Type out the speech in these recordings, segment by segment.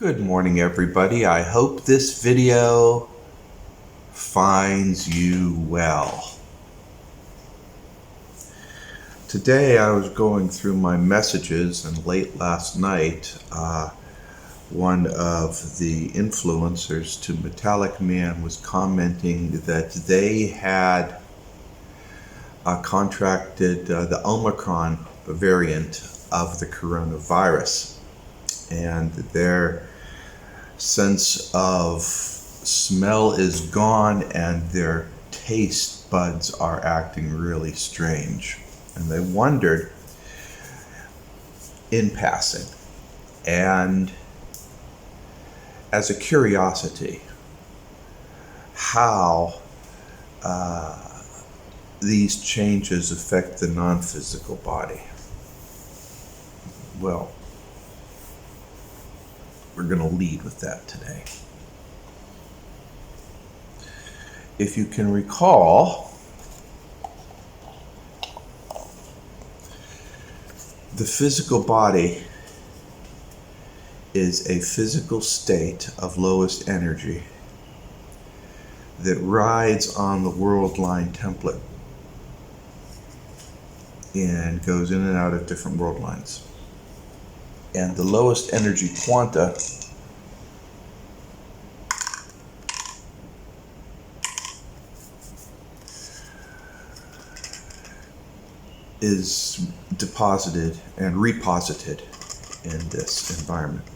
Good morning, everybody. I hope this video finds you well. Today I was going through my messages, and late last night one of the influencers to Metallic Man was commenting that they had contracted the Omicron variant of the coronavirus, and their sense of smell is gone and their taste buds are acting really strange. And they wondered, in passing and as a curiosity, how these changes affect the non-physical body. Well, we're going to lead with that today. If you can recall, the physical body is a physical state of lowest energy that rides on the world line template and goes in and out of different world lines. And the lowest energy quanta is deposited and reposited in this environment.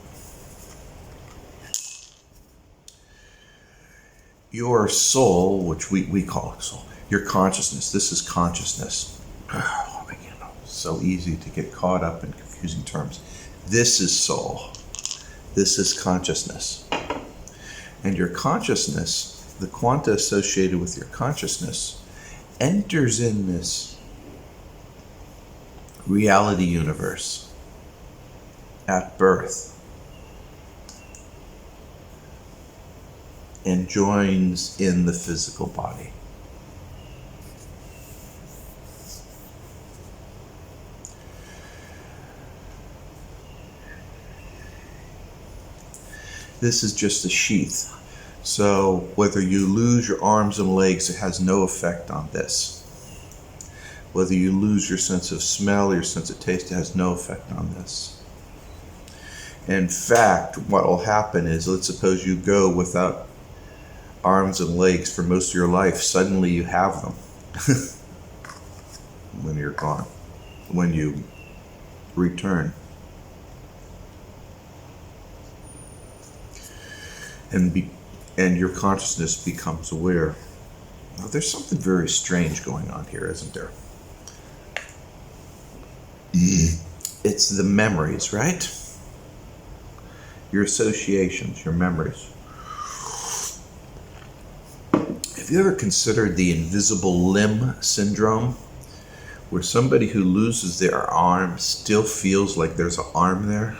Your soul, which we call soul, your consciousness, this is consciousness. So easy to get caught up in confusing terms. This is soul. This is consciousness. And your consciousness, the quanta associated with your consciousness, enters in this reality universe at birth and joins in the physical body. This is just a sheath. So whether you lose your arms and legs, it has no effect on this. Whether you lose your sense of smell, your sense of taste, it has no effect on this. In fact, what will happen is, let's suppose you go without arms and legs for most of your life. Suddenly you have them when you're gone, when you return. And your consciousness becomes aware. Now, there's something very strange going on here, isn't there? It's the memories, right? Your associations, your memories. Have you ever considered the invisible limb syndrome, where somebody who loses their arm still feels like there's an arm there?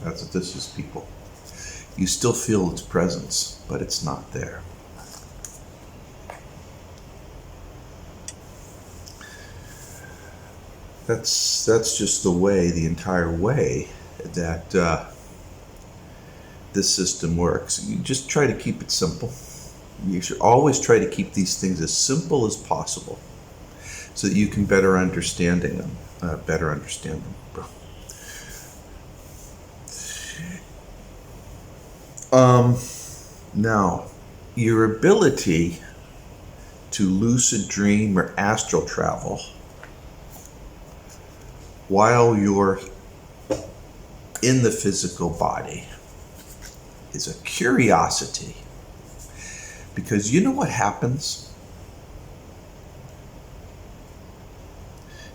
That's what this is, people. You still feel its presence, but it's not there. That's just the way, the entire way that this system works. You just try to keep it simple. You should always try to keep these things as simple as possible, so that you can better understand them. Now, your ability to lucid dream or astral travel while you're in the physical body is a curiosity. Because you know what happens?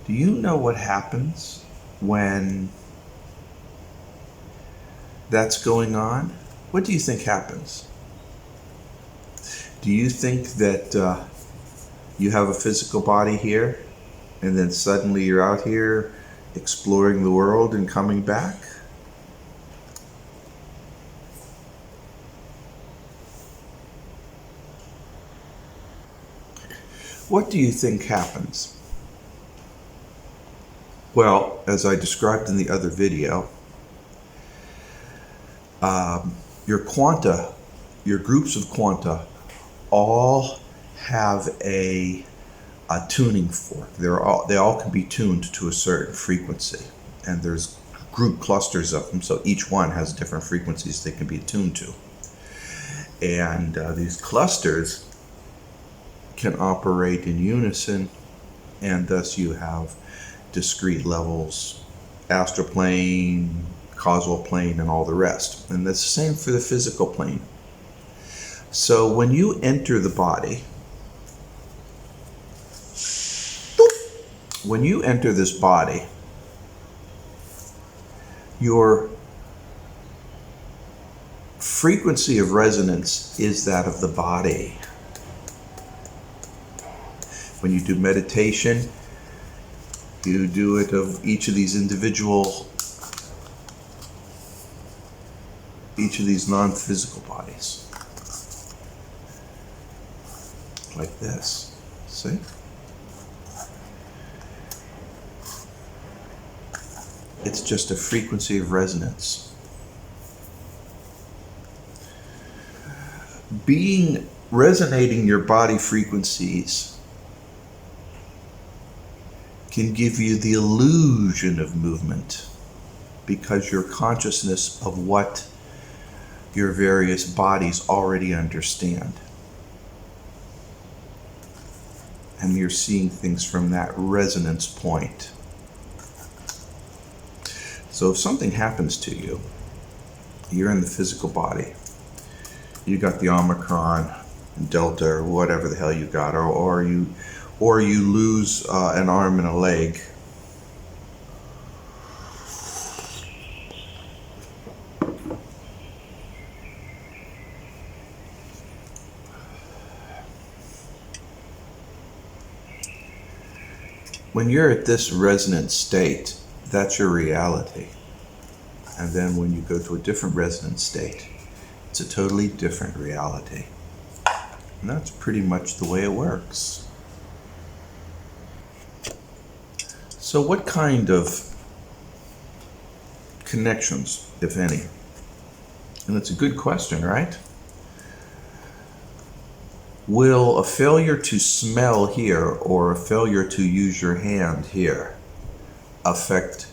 Do you know what happens when that's going on? What do you think happens? Do you think that you have a physical body here, and then suddenly you're out here exploring the world and coming back? What do you think happens? Well, as I described in the other video, your quanta, your groups of quanta, all have a tuning fork. They all can be tuned to a certain frequency, and there's group clusters of them, so each one has different frequencies they can be tuned to. And these clusters can operate in unison, and thus you have discrete levels, astral plane, causal plane, and all the rest. And that's the same for the physical plane. So when you enter the body, when you enter this body, your frequency of resonance is that of the body. When you do meditation, you do it of each of these non-physical bodies. Like this. See? It's just a frequency of resonance. Resonating your body frequencies can give you the illusion of movement, because your consciousness of what your various bodies already understand. And you're seeing things from that resonance point. So if something happens to you, you're in the physical body, you got the Omicron, Delta, or whatever the hell you got, or you lose an arm and a leg. When you're at this resonant state, that's your reality. And then when you go to a different resonant state, it's a totally different reality. And that's pretty much the way it works. So what kind of connections, if any? And it's a good question, right? Will a failure to smell here or a failure to use your hand here affect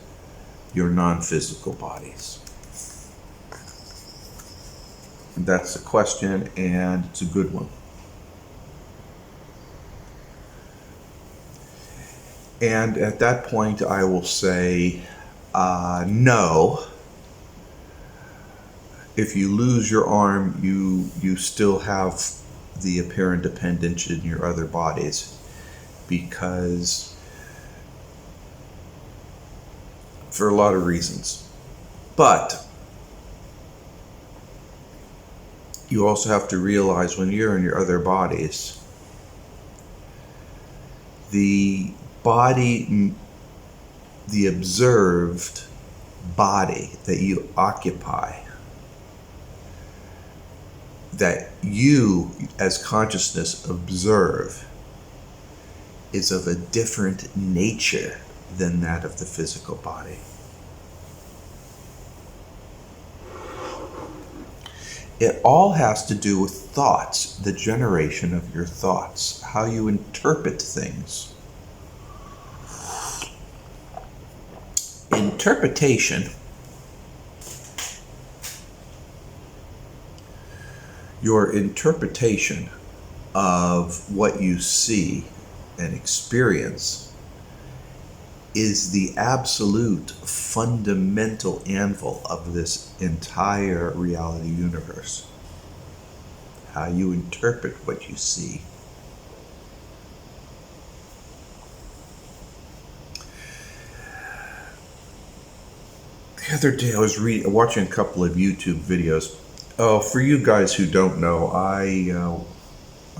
your non-physical bodies? That's the question, and it's a good one. And at that point, I will say no. If you lose your arm, you still have the apparent appendage in your other bodies, because for a lot of reasons. But you also have to realize when you're in your other bodies, the body, the observed body that you occupy, that you as consciousness observe, is of a different nature than that of the physical body. It all has to do with thoughts, the generation of your thoughts, how you interpret things. Interpretation, your interpretation of what you see and experience, is the absolute fundamental anvil of this entire reality universe. How you interpret what you see. The other day I was watching a couple of YouTube videos. Oh, for you guys who don't know, I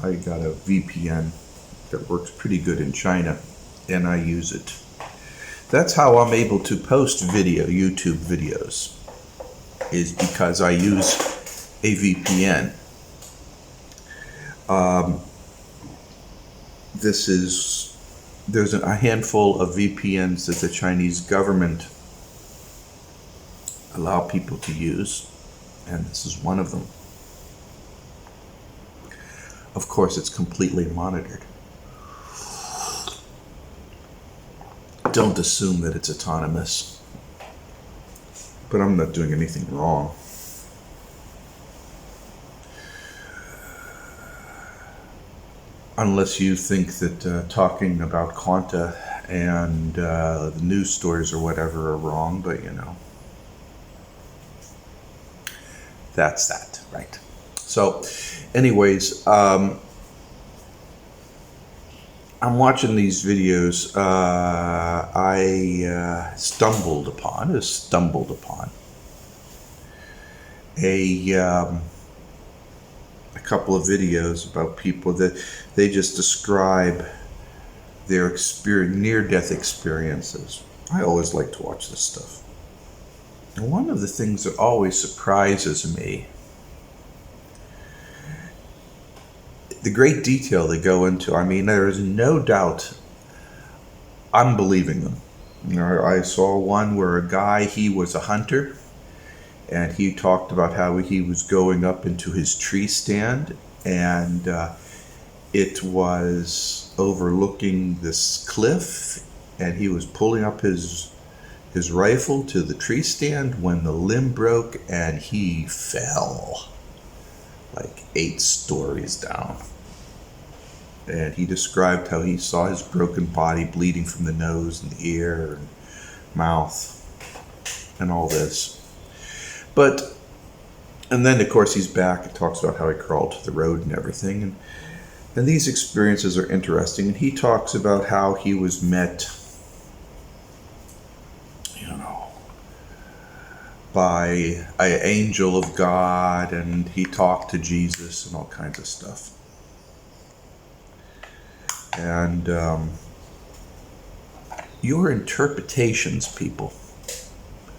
got a VPN that works pretty good in China, and I use it. That's how I'm able to post YouTube videos, is because I use a VPN. This is there's a handful of VPNs that the Chinese government allow people to use, and this is one of them. Of course, it's completely monitored. Don't assume that it's autonomous, but I'm not doing anything wrong. Unless you think that talking about quanta and the news stories or whatever are wrong, but you know, that's that, right? So, anyways, I'm watching these videos. I stumbled upon a couple of videos about people that they just describe their near-death experiences. I always like to watch this stuff. And one of the things that always surprises me, the great detail they go into. I mean, there is no doubt I'm believing them. You know, I saw one where a guy, he was a hunter, and he talked about how he was going up into his tree stand, and it was overlooking this cliff, and he was pulling up his rifle to the tree stand when the limb broke and he fell like 8 stories down. And he described how he saw his broken body bleeding from the nose and the ear and mouth and all this. And then of course he's back and talks about how he crawled to the road and everything. And these experiences are interesting. And he talks about how he was met, by an angel of God, and he talked to Jesus and all kinds of stuff. And your interpretations, people,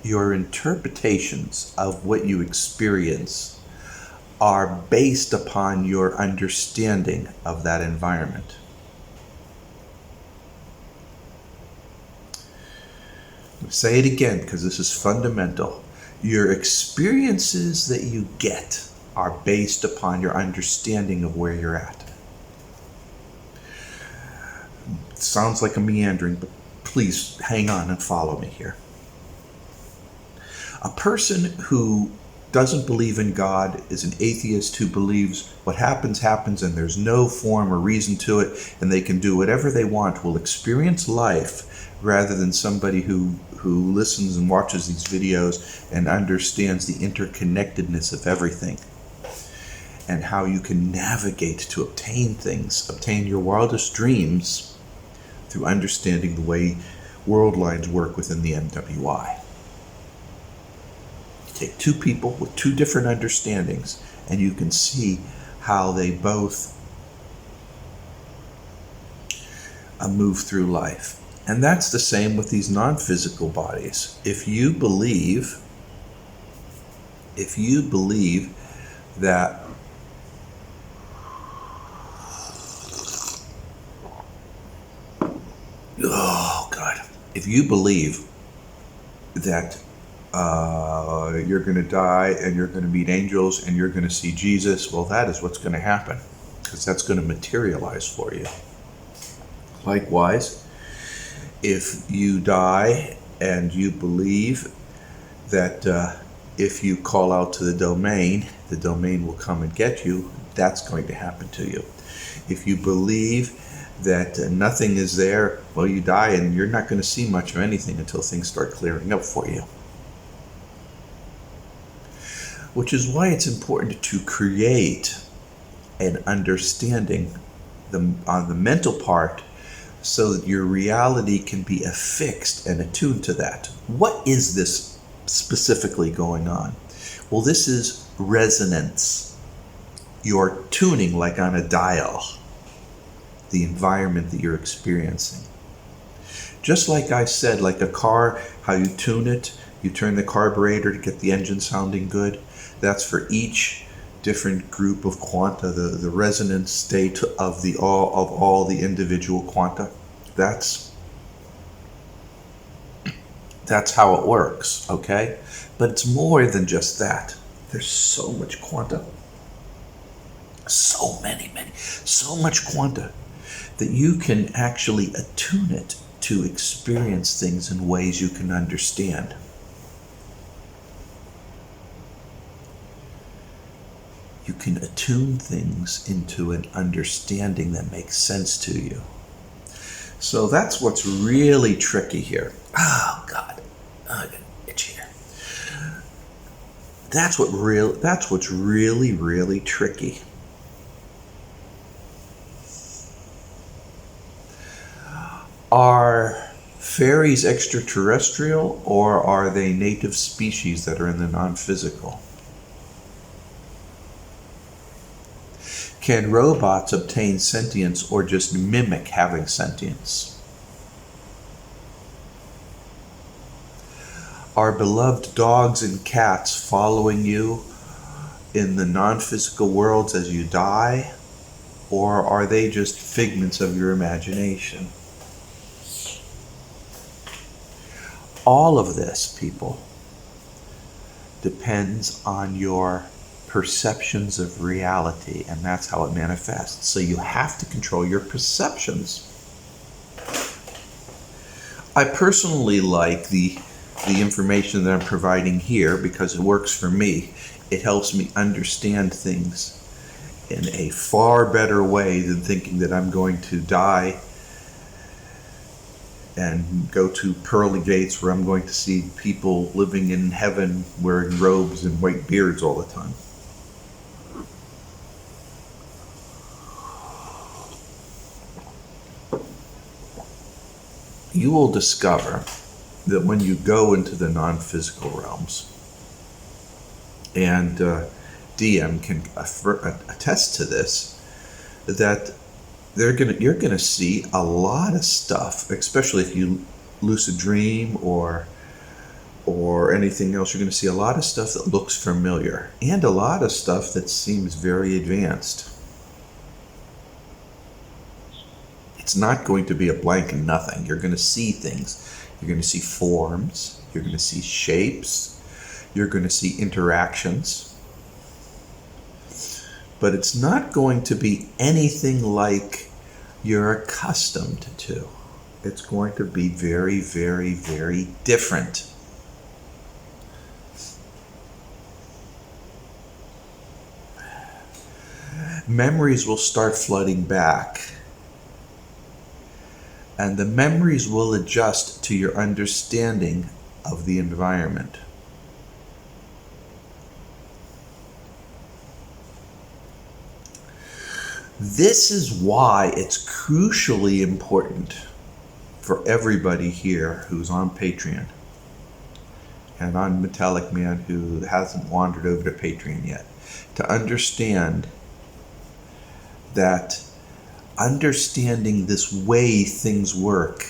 your interpretations of what you experience are based upon your understanding of that environment. I'll say it again because this is fundamental. Your experiences that you get are based upon your understanding of where you're at. It sounds like a meandering, but please hang on and follow me here. A person who doesn't believe in God is an atheist who believes what happens happens and there's no form or reason to it and they can do whatever they want, will experience life rather than somebody who listens and watches these videos and understands the interconnectedness of everything and how you can navigate to obtain your wildest dreams through understanding the way world lines work within the MWI. Take two people with two different understandings and you can see how they both move through life. And that's the same with these non-physical bodies. If you believe that if you believe that you're going to die and you're going to meet angels and you're going to see Jesus, well, that is what's going to happen because that's going to materialize for you. Likewise, if you die and you believe that if you call out to the domain will come and get you, that's going to happen to you. If you believe that nothing is there, well, you die and you're not going to see much of anything until things start clearing up for you. Which is why it's important to create an understanding on the mental part so that your reality can be affixed and attuned to that. What is this specifically going on? Well, this is resonance. You're tuning like on a dial the environment that you're experiencing. Just like I said, like a car, how you tune it, you turn the carburetor to get the engine sounding good. That's for each different group of quanta, the resonance state of all the individual quanta. That's how it works, okay? But it's more than just that. There's so much quanta, so much quanta that you can actually attune it to experience things in ways you can understand. You can attune things into an understanding that makes sense to you. So that's what's really tricky here. Oh God, I got an itch here. That's what's really, really tricky. Are fairies extraterrestrial, or are they native species that are in the non-physical? Can robots obtain sentience or just mimic having sentience? Are beloved dogs and cats following you in the non-physical worlds as you die, or are they just figments of your imagination? All of this, people, depends on your perceptions of reality, and that's how it manifests. So you have to control your perceptions. I personally like the information that I'm providing here because it works for me. It helps me understand things in a far better way than thinking that I'm going to die and go to pearly gates where I'm going to see people living in heaven wearing robes and white beards all the time. You will discover that when you go into the non-physical realms, and DM can attest to this, that you're gonna see a lot of stuff, especially if you lucid dream or anything else. You're gonna see a lot of stuff that looks familiar and a lot of stuff that seems very advanced. It's not going to be a blank and nothing. You're going to see things. You're going to see forms. You're going to see shapes. You're going to see interactions. But it's not going to be anything like you're accustomed to. It's going to be very, very, very different. Memories will start flooding back. And the memories will adjust to your understanding of the environment. This is why it's crucially important for everybody here who's on Patrion and on Metallic Man who hasn't wandered over to Patrion yet, to understand that understanding this way things work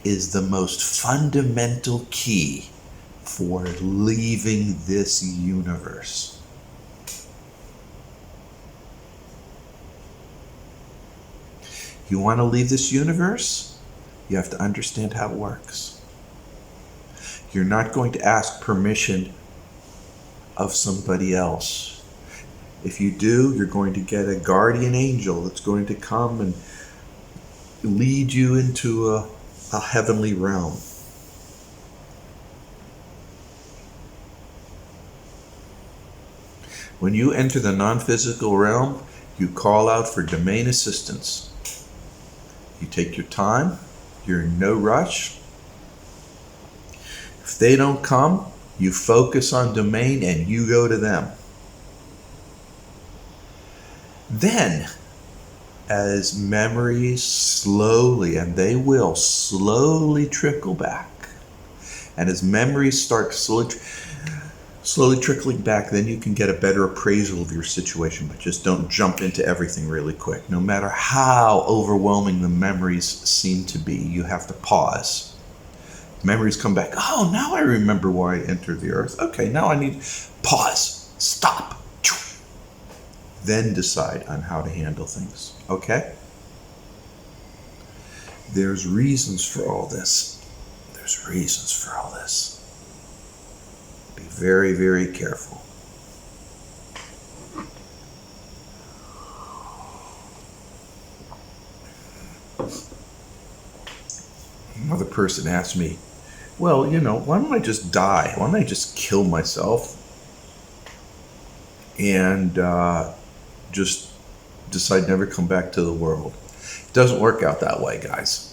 is the most fundamental key for leaving this universe. You want to leave this universe? You have to understand how it works. You're not going to ask permission of somebody else. If you do, you're going to get a guardian angel that's going to come and lead you into a heavenly realm. When you enter the non-physical realm, you call out for domain assistance. You take your time. You're in no rush. If they don't come, you focus on domain and you go to them. Then, as memories slowly, and they will slowly trickle back, and as memories start slowly trickling back, then you can get a better appraisal of your situation, but just don't jump into everything really quick. No matter how overwhelming the memories seem to be, you have to pause. Memories come back. Oh, now I remember why I entered the earth. Okay, now I need pause, stop. Then decide on how to handle things, okay? There's reasons for all this. There's reasons for all this. Be very, very careful. Another person asked me, well, why don't I just die? Why don't I just kill myself and just decide never come back to the world? It doesn't work out that way, guys.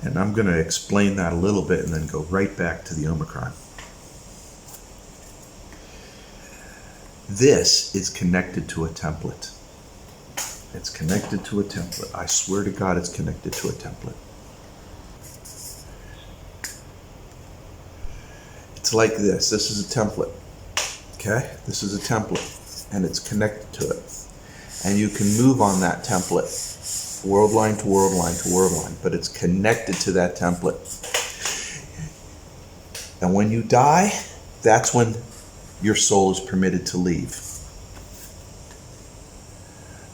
And I'm going to explain that a little bit and then go right back to the Omicron. This is connected to a template. It's connected to a template. I swear to God, it's connected to a template. It's like this. This is a template. Okay? This is a template. And it's connected to it. And you can move on that template. World line to world line to world line. But it's connected to that template. And when you die, that's when your soul is permitted to leave.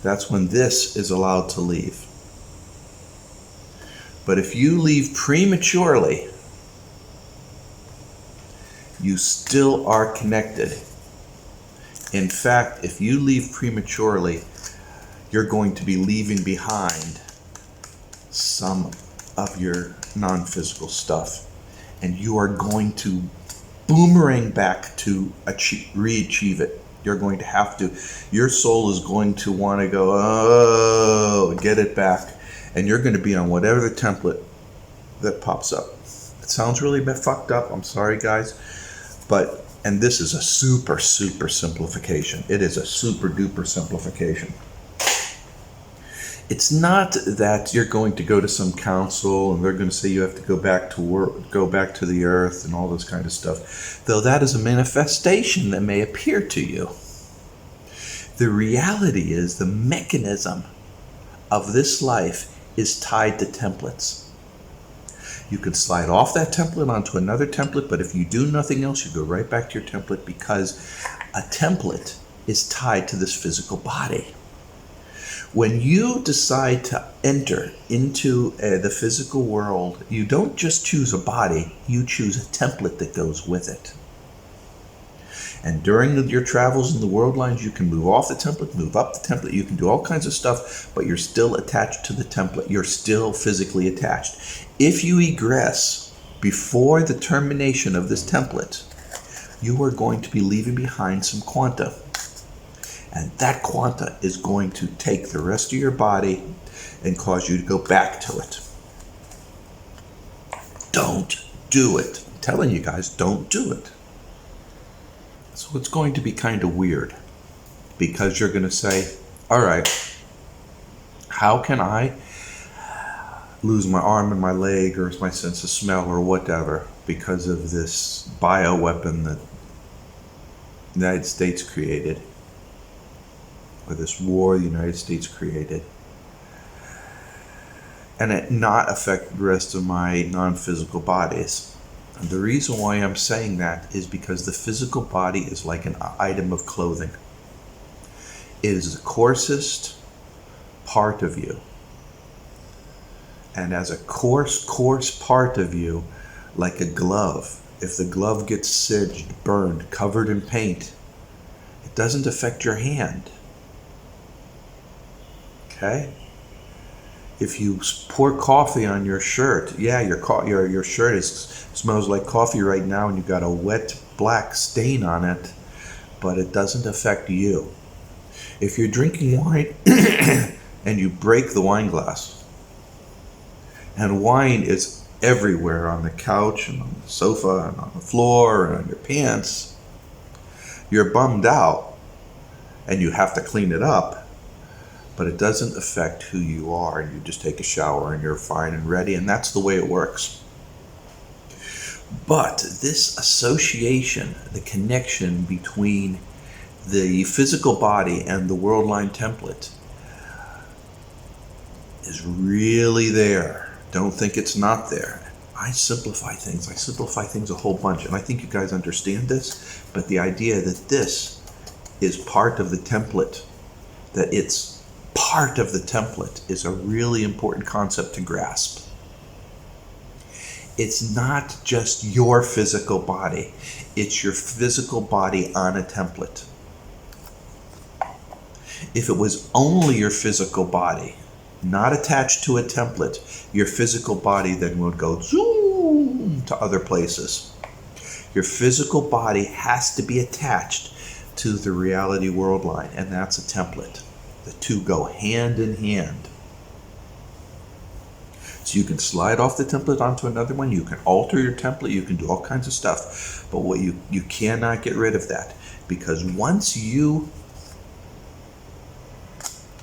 That's when this is allowed to leave. But if you leave prematurely, you still are connected. In fact, if you leave prematurely, you're going to be leaving behind some of your non-physical stuff. And you are going to boomerang back to re-achieve it. You're going to have to. Your soul is going to want to go, get it back. And you're going to be on whatever the template that pops up. It sounds really fucked up. I'm sorry, guys. And this is a super, super simplification. It is a super duper simplification. It's not that you're going to go to some council and they're going to say you have to go back to work, go back to the earth and all this kind of stuff. Though that is a manifestation that may appear to you. The reality is the mechanism of this life is tied to templates. You can slide off that template onto another template, but if you do nothing else, you go right back to your template because a template is tied to this physical body. When you decide to enter into the physical world, you don't just choose a body, you choose a template that goes with it. And during your travels in the world lines, you can move off the template, move up the template, you can do all kinds of stuff, but you're still attached to the template. You're still physically attached. If you egress before the termination of this template, you are going to be leaving behind some quanta. And that quanta is going to take the rest of your body and cause you to go back to it. Don't do it. I'm telling you guys, don't do it. So it's going to be kind of weird because you're going to say, all right, how can I lose my arm and my leg or my sense of smell or whatever because of this bioweapon that the United States created? Or this war the United States created, and it not affect the rest of my non-physical bodies. And the reason why I'm saying that is because the physical body is like an item of clothing. It is the coarsest part of you. And as a coarse part of you, like a glove, if the glove gets singed, burned, covered in paint, it doesn't affect your hand. Okay? If you pour coffee on your shirt, yeah, your shirt smells like coffee right now and you've got a wet black stain on it, but it doesn't affect you. If you're drinking wine and you break the wine glass, and wine is everywhere on the couch and on the sofa and on the floor and on your pants, you're bummed out and you have to clean it up. But it doesn't affect who you are. You just take a shower and you're fine and ready, and that's the way it works. But this association, the connection between the physical body and the world line template is really there. Don't think it's not there. I simplify things. I simplify things a whole bunch, and I think you guys understand this, but the idea that this is part of the template, that it's part of the template is a really important concept to grasp. It's not just your physical body. It's your physical body on a template. If it was only your physical body, not attached to a template, your physical body then would go zoom to other places. Your physical body has to be attached to the reality world line, and that's a template. The two go hand in hand. So you can slide off the template onto another one, you can alter your template, you can do all kinds of stuff, but what you cannot get rid of that, because once you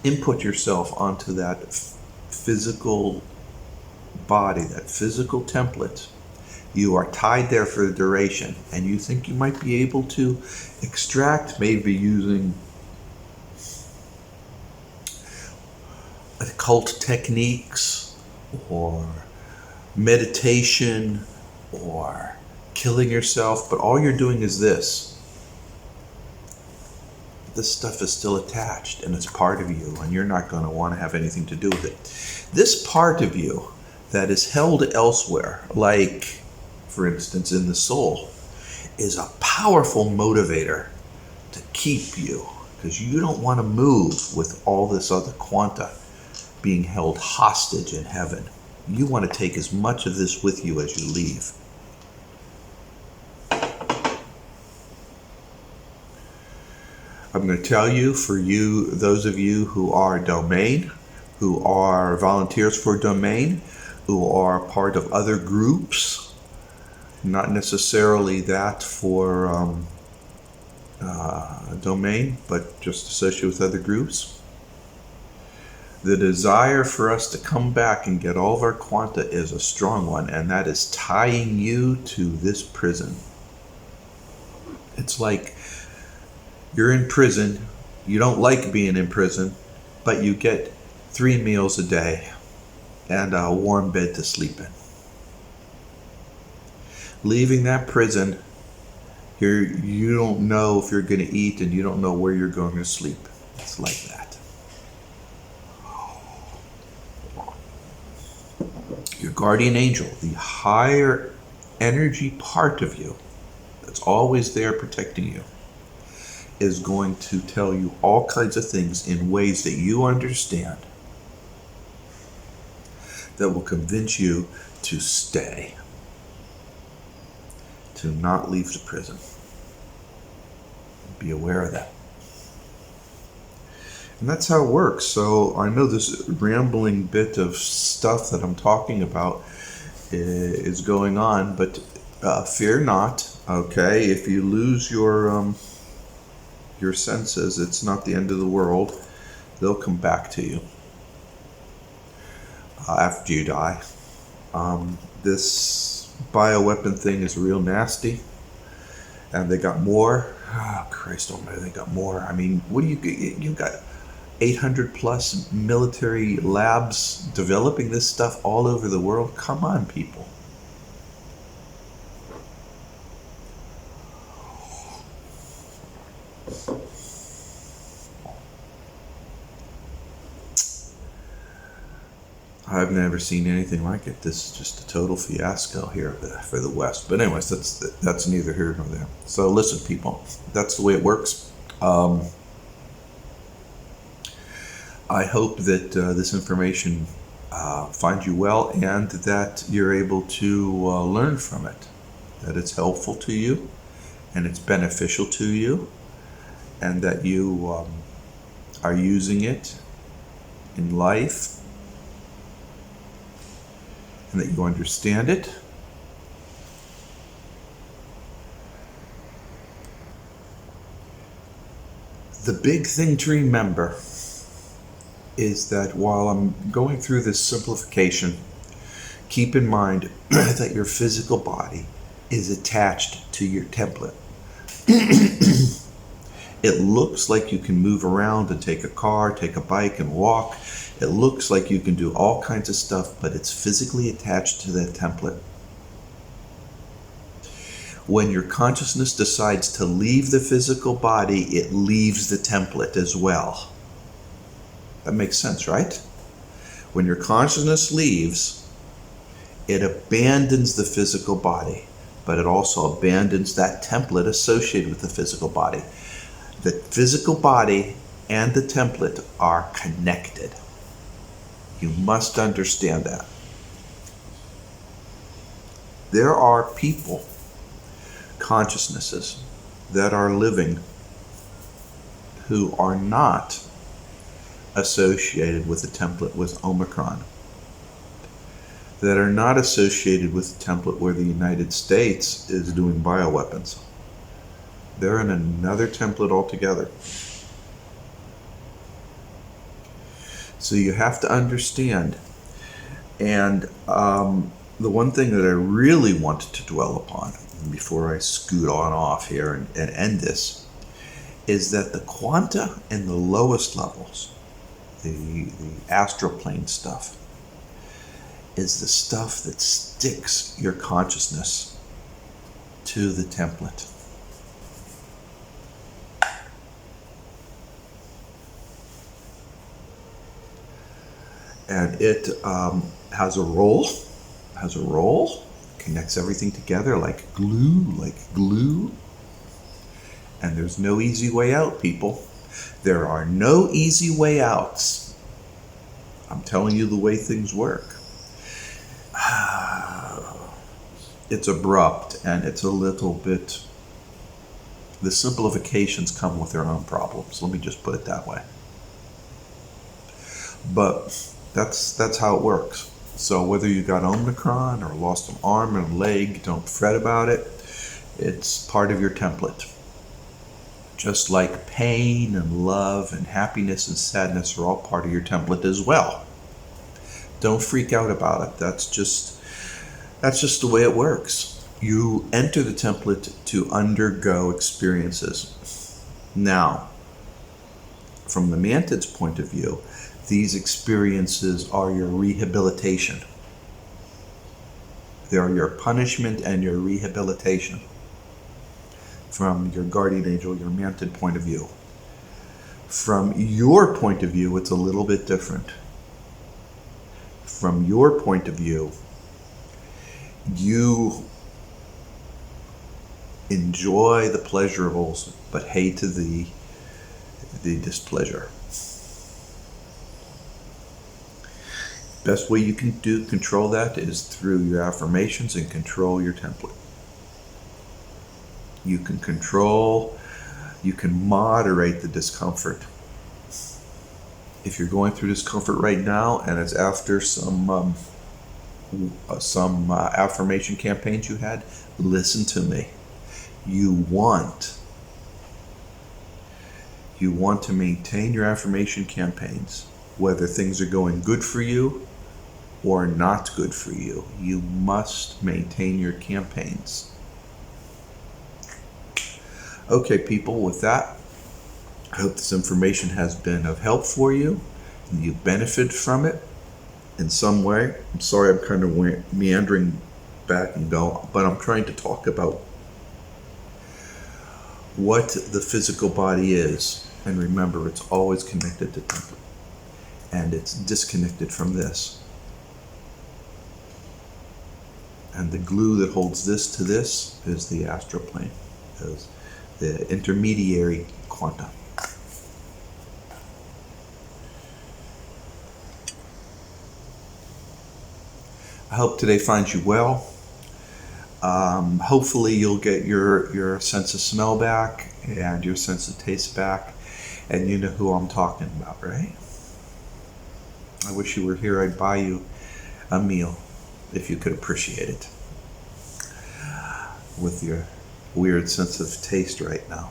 input yourself onto that physical body, that physical template, you are tied there for the duration, and you think you might be able to extract, maybe using occult techniques or meditation or killing yourself, but all you're doing is this. This stuff is still attached and it's part of you, and you're not going to want to have anything to do with it. This part of you that is held elsewhere, like for instance in the soul, is a powerful motivator to keep you, because you don't want to move with all this other quanta being held hostage in heaven. You want to take as much of this with you as you leave. I'm going to tell you, for you, those of you who are domain, who are volunteers for domain, who are part of other groups, not necessarily that for domain, but just associated with other groups. The desire for us to come back and get all of our quanta is a strong one, and that is tying you to this prison. It's like you're in prison, you don't like being in prison, but you get 3 meals a day and a warm bed to sleep in. Leaving that prison, you don't know if you're going to eat, and you don't know where you're going to sleep. It's like that. Your guardian angel, the higher energy part of you that's always there protecting you, is going to tell you all kinds of things in ways that you understand that will convince you to stay, to not leave the prison. Be aware of that. And that's how it works. So I know this rambling bit of stuff that I'm talking about is going on, but fear not, okay? If you lose your senses, it's not the end of the world. They'll come back to you after you die. This bioweapon thing is real nasty, and they got more. Oh, Christ almighty, they got more. I mean, what do you got 800 plus military labs developing this stuff all over the world? Come on, people. I've never seen anything like it. This is just a total fiasco here for the West. But anyways, that's neither here nor there. So listen, people, that's the way it works. I hope that this information finds you well, and that you're able to learn from it, that it's helpful to you and it's beneficial to you, and that you are using it in life, and that you understand it. The big thing to remember is that while I'm going through this simplification, keep in mind that your physical body is attached to your template. It looks like you can move around and take a car, take a bike and walk. It looks like you can do all kinds of stuff, but it's physically attached to that template. When your consciousness decides to leave the physical body, it leaves the template as well. That makes sense, right? When your consciousness leaves, it abandons the physical body, but it also abandons that template associated with the physical body. The physical body and the template are connected. You must understand that. There are people, consciousnesses, that are living who are not associated with the template with Omicron, that are not associated with the template where the United States is doing bioweapons. They're in another template altogether. So you have to understand. And the one thing that I really wanted to dwell upon before I scoot on off here and end this is that the quanta in the lowest levels, the astral plane stuff, is the stuff that sticks your consciousness to the template. And it has a role, connects everything together like glue. And there's no easy way out, people. There are no easy way outs. I'm telling you the way things work. It's abrupt and it's a little bit, the simplifications come with their own problems. Let me just put it that way. But that's how it works. So whether you got Omicron or lost an arm and a leg, don't fret about it. It's part of your template. Just like pain and love and happiness and sadness are all part of your template as well. Don't freak out about it. That's just the way it works. You enter the template to undergo experiences. Now, from the mantid's point of view, these experiences are your rehabilitation. They are your punishment and your rehabilitation. From your guardian angel, your mantid point of view. From your point of view, it's a little bit different. From your point of view, you enjoy the pleasurables, but hate the displeasure. Best way you can control that is through your affirmations and control your template. You can moderate the discomfort. If you're going through discomfort right now and it's after some affirmation campaigns you had, listen to me. You want to maintain your affirmation campaigns, whether things are going good for you or not good for you. You must maintain your campaigns. Okay, people, with that, I hope this information has been of help for you and you benefit from it in some way. I'm sorry I'm kind of meandering back and go, but I'm trying to talk about what the physical body is. And remember, it's always connected to template. And it's disconnected from this. And the glue that holds this to this is the astral plane, is the intermediary quanta. I hope today finds you well. Hopefully you'll get your sense of smell back and your sense of taste back, and you know who I'm talking about, right? I wish you were here. I'd buy you a meal if you could appreciate it with your weird sense of taste right now.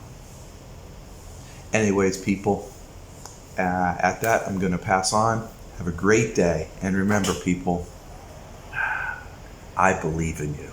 Anyways, people, at that, I'm going to pass on. Have a great day. And remember, people, I believe in you.